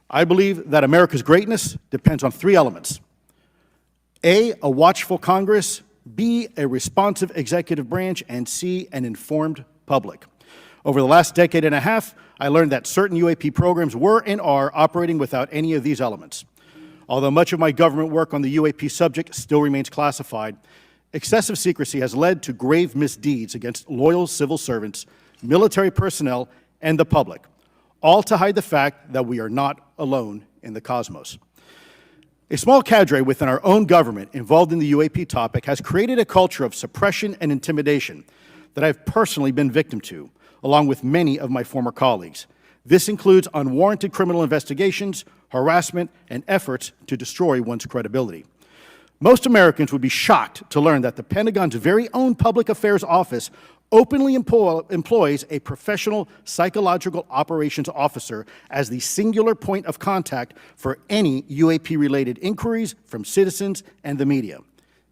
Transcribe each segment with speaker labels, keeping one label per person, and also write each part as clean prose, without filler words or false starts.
Speaker 1: I believe that America's greatness depends on three elements: A, a watchful Congress; B, a responsive executive branch; and C, an informed public. Over the last decade and a half, I learned that certain UAP programs were and are operating without any of these elements. Although much of my government work on the UAP subject still remains classified, excessive secrecy has led to grave misdeeds against loyal civil servants, military personnel, and the public, all to hide the fact that we are not alone in the cosmos. A small cadre within our own government involved in the UAP topic has created a culture of suppression and intimidation that I've personally been victim to, along with many of my former colleagues. This includes unwarranted criminal investigations, harassment, and efforts to destroy one's credibility. Most Americans would be shocked to learn that the Pentagon's very own Public Affairs Office openly employs a professional psychological operations officer as the singular point of contact for any UAP-related inquiries from citizens and the media.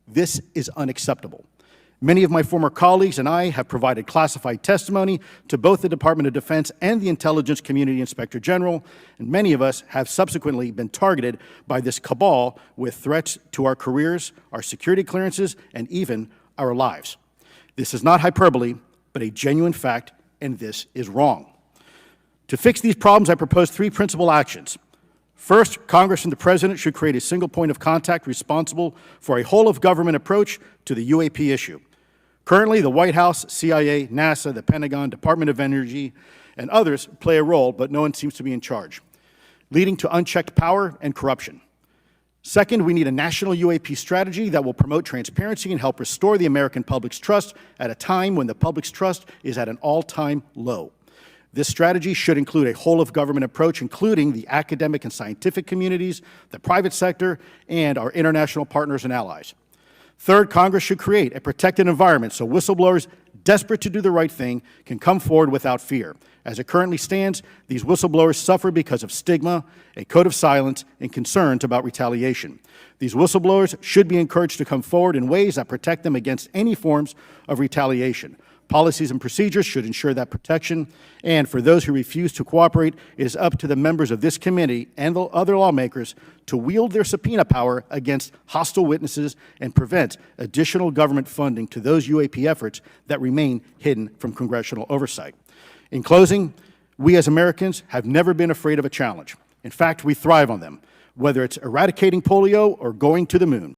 Speaker 1: This is unacceptable. Many of my former colleagues and I have provided classified testimony to both the Department of Defense and the Intelligence Community Inspector General, and many of us have subsequently been targeted by this cabal with threats to our careers, our security clearances, and even our lives. This is not hyperbole, but a genuine fact, and this is wrong. To fix these problems, I propose three principal actions. First, Congress and the President should create a single point of contact responsible for a whole-of-government approach to the UAP issue. Currently, the White House, CIA, NASA, the Pentagon, Department of Energy, and others play a role, but no one seems to be in charge, leading to unchecked power and corruption. Second, we need a national UAP strategy that will promote transparency and help restore the American public's trust at a time when the public's trust is at an all-time low. This strategy should include a whole-of-government approach, including the academic and scientific communities, the private sector, and our international partners and allies. Third, Congress should create a protected environment so whistleblowers desperate to do the right thing can come forward without fear. As it currently stands, these whistleblowers suffer because of stigma, a code of silence, and concerns about retaliation. These whistleblowers should be encouraged to come forward in ways that protect them against any forms of retaliation. Policies and procedures should ensure that protection, and for those who refuse to cooperate, it is up to the members of this committee and the other lawmakers to wield their subpoena power against hostile witnesses and prevent additional government funding to those UAP efforts that remain hidden from congressional oversight. In closing, we as Americans have never been afraid of a challenge. In fact, we thrive on them, whether it's eradicating polio or going to the moon.